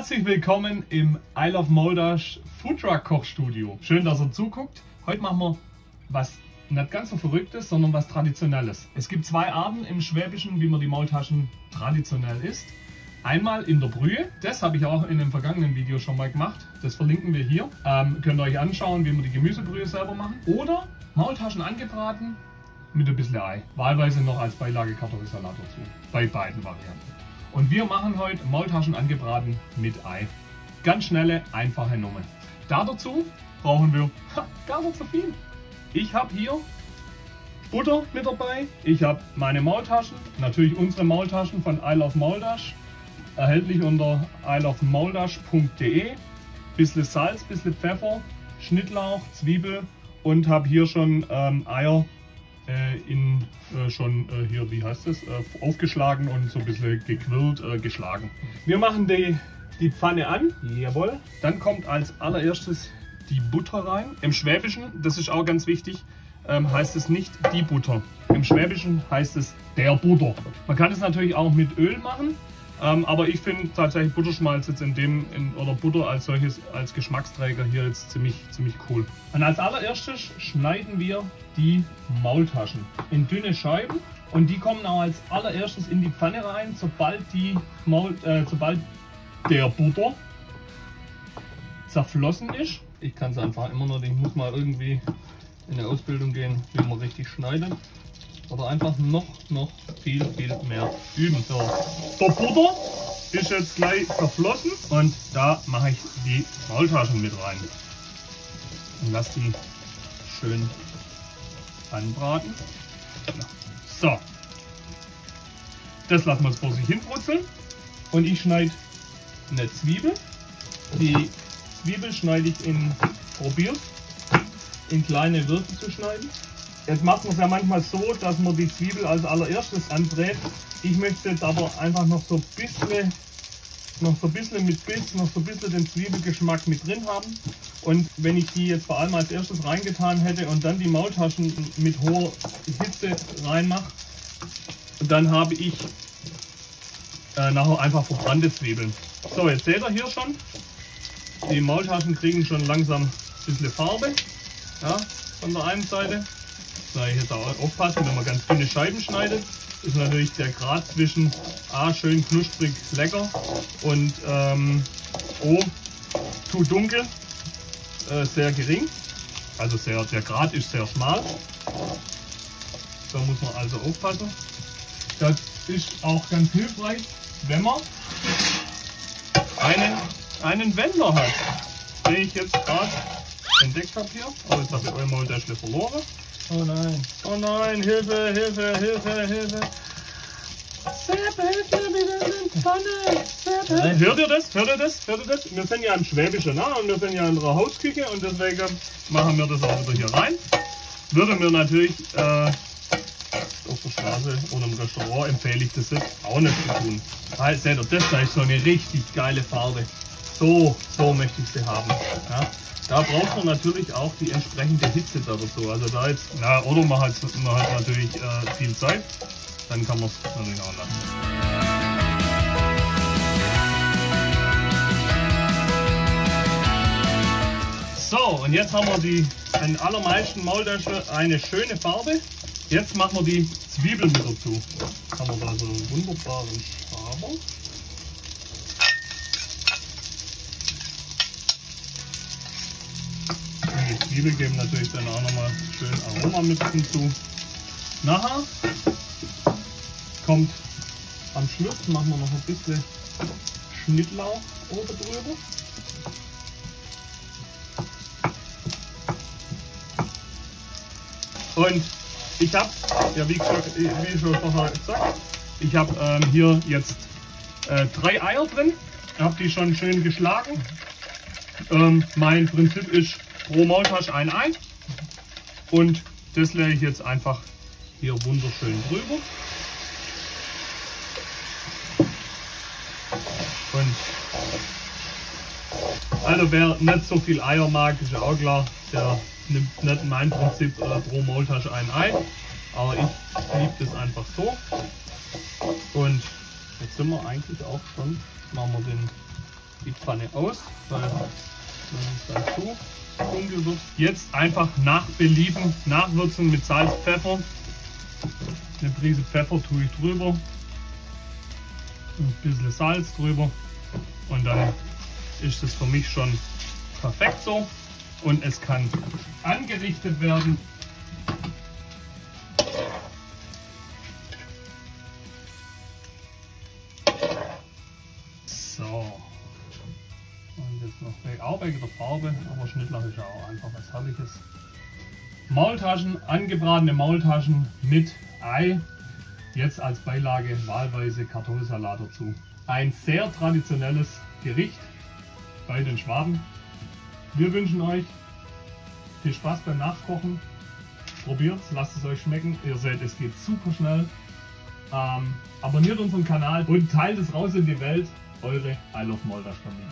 Herzlich willkommen im I Love Moldach Foodtruck Kochstudio. Schön, dass ihr zuguckt. Heute machen wir was nicht ganz so Verrücktes, sondern was Traditionelles. Es gibt zwei Arten im Schwäbischen, wie man die Maultaschen traditionell isst. Einmal in der Brühe, das habe ich auch in einem vergangenen Video schon mal gemacht. Das verlinken wir hier. Könnt ihr euch anschauen, wie wir die Gemüsebrühe selber machen. Oder Maultaschen angebraten mit ein bisschen Ei. Wahlweise noch als Beilage Kartoffelsalat dazu. Bei beiden Varianten. Und wir machen heute Maultaschen angebraten mit Ei. Ganz schnelle, einfache Nummer. Dazu brauchen wir gar nicht so viel. Ich habe hier Butter mit dabei. Ich habe meine Maultaschen, natürlich unsere Maultaschen von I Love Moldach. Erhältlich unter ilovemoldach.de. Bisschen Salz, bisschen Pfeffer, Schnittlauch, Zwiebel und habe hier schon Eier hier, wie heißt das, aufgeschlagen und so ein bisschen gequirlt, geschlagen. Wir machen die Pfanne an, jawohl. Dann kommt als allererstes die Butter rein. Im Schwäbischen, das ist auch ganz wichtig, heißt es nicht die Butter. Im Schwäbischen heißt es der Butter. Man kann es natürlich auch mit Öl machen, aber ich finde tatsächlich Butterschmalz jetzt oder Butter als solches, als Geschmacksträger hier jetzt ziemlich cool. Und als allererstes schneiden wir die Maultaschen in dünne Scheiben und die kommen auch als allererstes in die Pfanne rein, sobald der Butter zerflossen ist. Ich kann es einfach immer noch, ich muss mal irgendwie in eine Ausbildung gehen, wie man richtig schneidet. Oder einfach noch viel mehr üben. So, der Butter ist jetzt gleich zerflossen und da mache ich die Maultaschen mit rein. Und lasse die schön anbraten. So, das lassen wir jetzt vor sich hin brutzeln. Und ich schneide eine Zwiebel. Die Zwiebel schneide ich probiert in kleine Würfel zu schneiden. Jetzt macht man es ja manchmal so, dass man die Zwiebel als allererstes anbrät. Ich möchte jetzt aber einfach noch so ein bisschen den Zwiebelgeschmack mit drin haben. Und wenn ich die jetzt vor allem als erstes reingetan hätte und dann die Maultaschen mit hoher Hitze reinmache, dann habe ich nachher einfach verbrannte Zwiebeln. So, jetzt seht ihr hier schon, die Maultaschen kriegen schon langsam ein bisschen Farbe, ja, von der einen Seite. Da ich jetzt auch aufpassen, wenn man ganz dünne Scheiben schneidet, ist natürlich der Grad zwischen schön knusprig lecker und zu dunkel sehr gering. Also der Grad ist sehr schmal. Da muss man also aufpassen. Das ist auch ganz hilfreich, wenn man einen Wender hat, den ich jetzt gerade entdeckt habe hier. Aber jetzt habe ich euer Maultäschle verloren. Oh nein, Hilfe! Sepp, hilf mir mit der Pfanne! Sepp, hört ihr das? Wir sind ja im Schwäbischen, ne? Und wir sind ja in der Hausküche und deswegen machen wir das auch wieder hier rein. Würde mir natürlich auf der Straße oder im Restaurant empfehle ich das jetzt auch nicht zu tun. Seht ihr, das da ist so eine richtig geile Farbe. So möchte ich sie haben. Ja? Da braucht man natürlich auch die entsprechende Hitze dazu. Also da jetzt, oder man hat natürlich viel Zeit, dann kann man es natürlich auch lassen. So, und jetzt haben wir den allermeisten Maultaschen eine schöne Farbe. Jetzt machen wir die Zwiebeln mit dazu. Jetzt haben wir da so einen wunderbaren Schaber. Die Zwiebeln geben natürlich dann auch nochmal schön Aroma mit hinzu. Nachher kommt am Schluss, machen wir noch ein bisschen Schnittlauch oben drüber. Und ich habe, ja wie schon vorher gesagt, ich habe hier jetzt 3 Eier drin. Ich habe die schon schön geschlagen. Mein Prinzip ist pro Maultasch ein Ei und das lege ich jetzt einfach hier wunderschön drüber. Und also wer nicht so viel Eier mag, ist ja auch klar, der nimmt nicht mein Prinzip pro Maultasch ein Ei, aber ich liebe das einfach so. Und jetzt sind wir eigentlich auch schon, machen wir die Pfanne aus, weil es dann zu dunkel wird. Jetzt einfach nach Belieben nachwürzen mit Salz, Pfeffer. Eine Prise Pfeffer tue ich drüber. Ein bisschen Salz drüber. Und dann ist es für mich schon perfekt so. Und es kann angerichtet werden. So. Und jetzt noch auch wegen der Farbe, aber Schnittlauch ist ja auch einfach was Herrliches. Maultaschen, angebratene Maultaschen mit Ei. Jetzt als Beilage wahlweise Kartoffelsalat dazu. Ein sehr traditionelles Gericht bei den Schwaben. Wir wünschen euch viel Spaß beim Nachkochen. Probiert es, lasst es euch schmecken. Ihr seht, es geht super schnell. Abonniert unseren Kanal und teilt es raus in die Welt. Eure I Love Moldach Familie.